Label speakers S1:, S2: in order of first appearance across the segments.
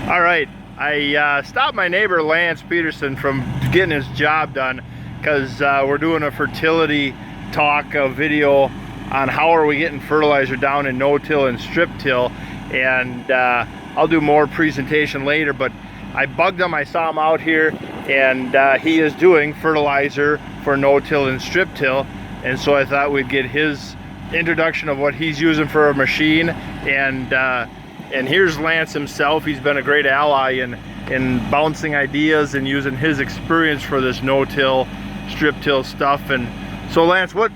S1: All right, I stopped my neighbor Lance Peterson from getting his job done because we're doing a fertility talk video on how are we getting fertilizer down in no-till and strip-till, and I'll do more presentation later, but I bugged him. I saw him out here, and he is doing fertilizer for no-till and strip-till, and so I thought we'd get his introduction of what he's using for a machine. And here's Lance himself. He's been a great ally in bouncing ideas and using his experience for this no-till, strip-till stuff. And so Lance, what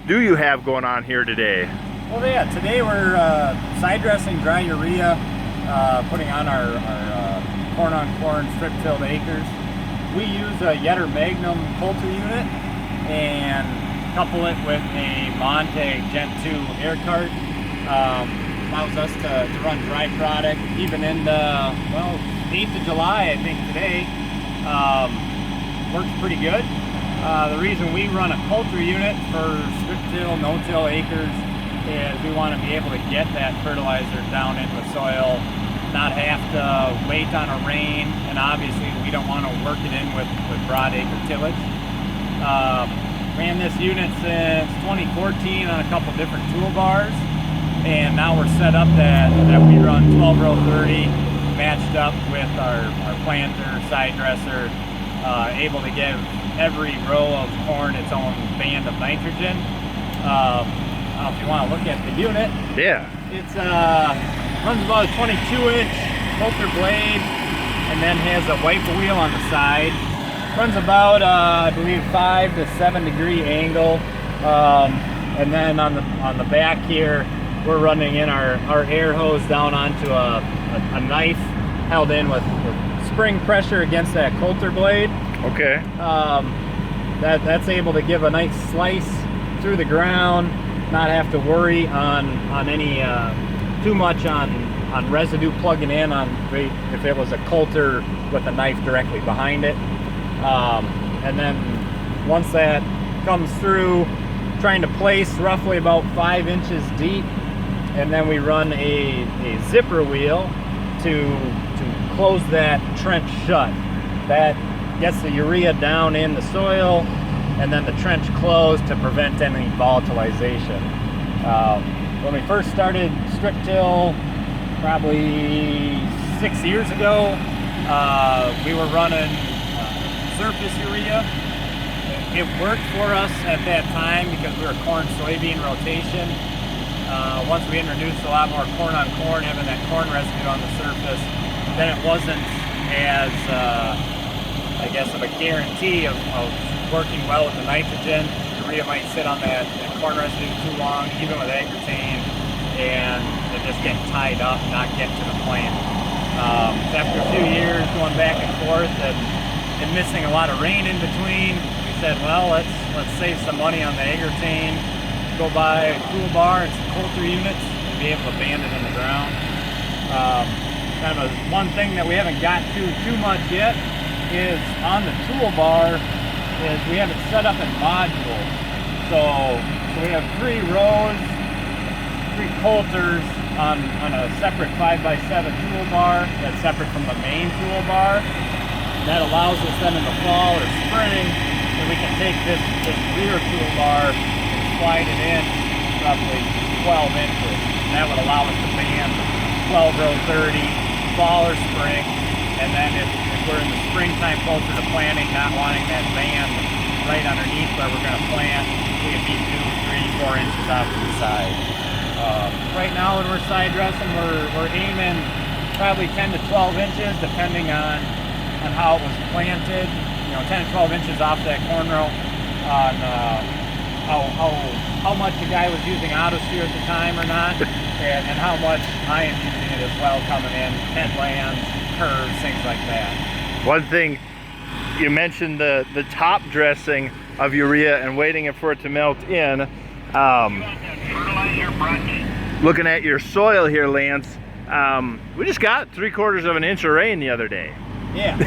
S1: do you have going on here today?
S2: Well, yeah, today we're side dressing dry urea, putting on our corn-on-corn strip-tilled acres. We use a Yetter Magnum coulter unit and couple it with a Monte Gen 2 air cart. Allows us to run dry product even into, well, 8th of July, I think today. Works pretty good. The reason we run a coulter unit for strip-till, no-till acres is we want to be able to get that fertilizer down into the soil, not have to wait on a rain, and obviously we don't want to work it in with broad acre tillage. Ran this unit since 2014 on a couple different toolbars, and now we're set up that we run 12 row 30 matched up with our planter, side dresser, able to give every row of corn its own band of nitrogen. I don't know if you want to look at the unit.
S1: Yeah.
S2: It's runs about a 22-inch coulter blade, and then has a wipe wheel on the side. Runs about I believe 5 to 7 degree angle, and then on the back here we're running in our air hose down onto a knife held in with spring pressure against that coulter blade.
S1: Okay.
S2: That's able to give a nice slice through the ground, not have to worry on any too much on residue plugging in on if it was a coulter with a knife directly behind it. And then once that comes through, trying to place roughly about 5 inches deep, and then we run a zipper wheel to close that trench shut. That gets the urea down in the soil, and then the trench closed to prevent any volatilization. When we first started strip-till, probably 6 years ago, we were running surface urea. It worked for us at that time because we were corn-soybean rotation. Once we introduced a lot more corn on corn, having that corn residue on the surface, then it wasn't as, I guess, of a guarantee of working well with the nitrogen. Urea might sit on that corn residue too long, even with agrotane, and it just get tied up, not get to the plant. After a few years going back and forth and missing a lot of rain in between, we said, well, let's save some money on the agrotane, go buy a toolbar and some coulter units and be able to band it in the ground. Kind of one thing that we haven't got to too much yet is on the toolbar is we have it set up in modules. So we have 3 rows, 3 coulters on a separate 5x7 toolbar that's separate from the main toolbar. That allows us then in the fall or spring that we can take this rear toolbar and slide it in roughly 12 inches. And that would allow us to band 12 row 30, fall or spring. And then if we're in the springtime closer to planting, not wanting that band right underneath where we're going to plant, we can be 2, 3, 4 inches off to the side. Right now when we're side dressing, we're aiming probably 10 to 12 inches depending on how it was planted, 10 to 12 inches off that corn row, on how much the guy was using autosteer at the time or not, and how much I am using it as well coming in, headlands, curves, things like that.
S1: One thing, you mentioned the top dressing of urea and waiting for it to melt in. Looking at your soil here, Lance, we just got 3/4 of an inch of rain the other day.
S2: Yeah.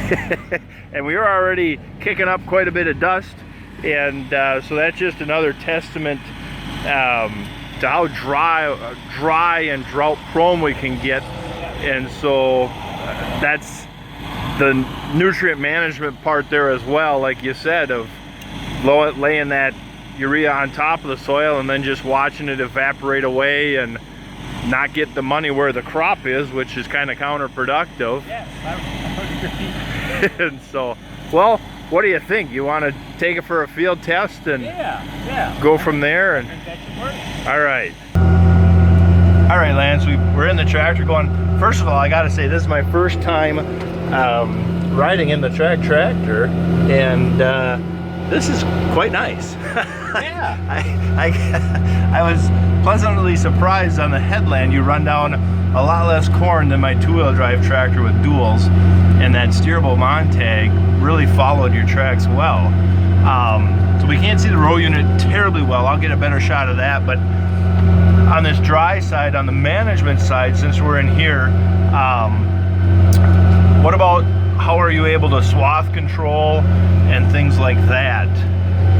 S1: And we were already kicking up quite a bit of dust, and so that's just another testament to how dry and drought prone we can get. And so that's the nutrient management part there as well, like you said, of laying that urea on top of the soil and then just watching it evaporate away and not get the money where the crop is, which is kind of counterproductive.
S2: Yes, I would agree.
S1: And so, well, what do you think? You want to take it for a field test and
S2: go
S1: from there? And
S2: I think that should work.
S1: all right, Lance, we're in the tractor going. First of all, I got to say, this is my first time riding in the tractor, and this is quite nice.
S2: Yeah.
S1: I was pleasantly surprised on the headland. You run down a lot less corn than my two-wheel drive tractor with duals, and that steerable Montag really followed your tracks well. So we can't see the row unit terribly well. I'll get a better shot of that, but on this dry side, on the management side, since we're in here, what about how are you able to swath control and things like that?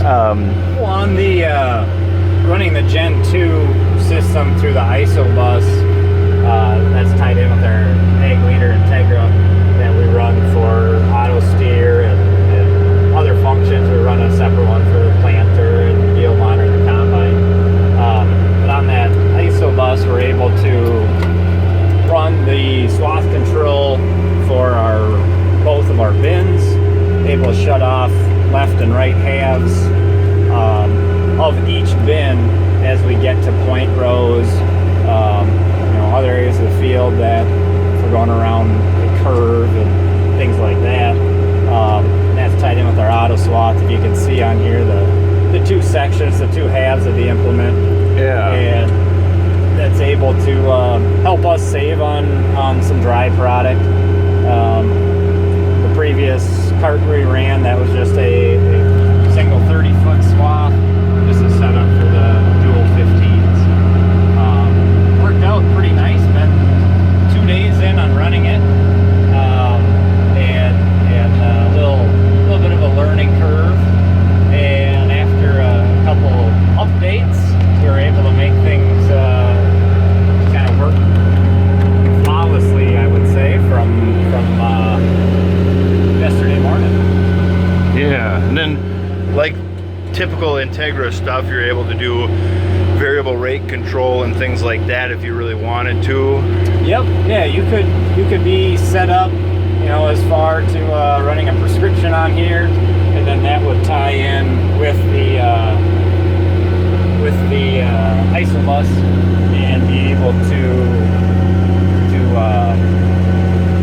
S2: Well, on the running the Gen 2 system through the ISO-bus, that's tied in with our Ag Leader Integra that we run for auto steer and other functions. We run a separate one for the planter and yield monitor and the combine. But on that ISO-bus, we're able to run the swath control for both of our bins, able to shut off left and right halves of each bin as we get to point rows, other areas of the field that if we're going around the curve and things like that. And that's tied in with our auto swath. If you can see on here the two sections, the two halves of the implement.
S1: Yeah.
S2: And that's able to help us save on some dry product. The previous cart we ran, that was just a single 30-foot swath. This is set up for the dual 15s. Worked out pretty nice. Been 2 days in on running it, and a little bit of a learning curve. And after a couple updates, we were able to make things kind of work flawlessly, I would say, from yesterday morning.
S1: Yeah, and then like typical Integra stuff, you're able to do variable rate control and things like that if you really wanted to.
S2: Yep. Yeah, you could be set up, as far to running a prescription on here, and then that would tie in with the ISO-bus and be able to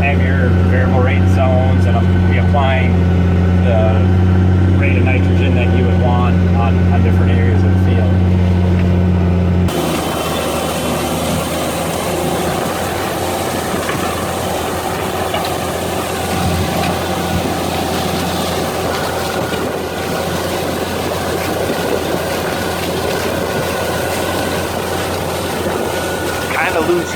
S2: have your variable rate zones and be applying the rate of nitrogen that you would want on different areas of the field.
S1: Kind of lose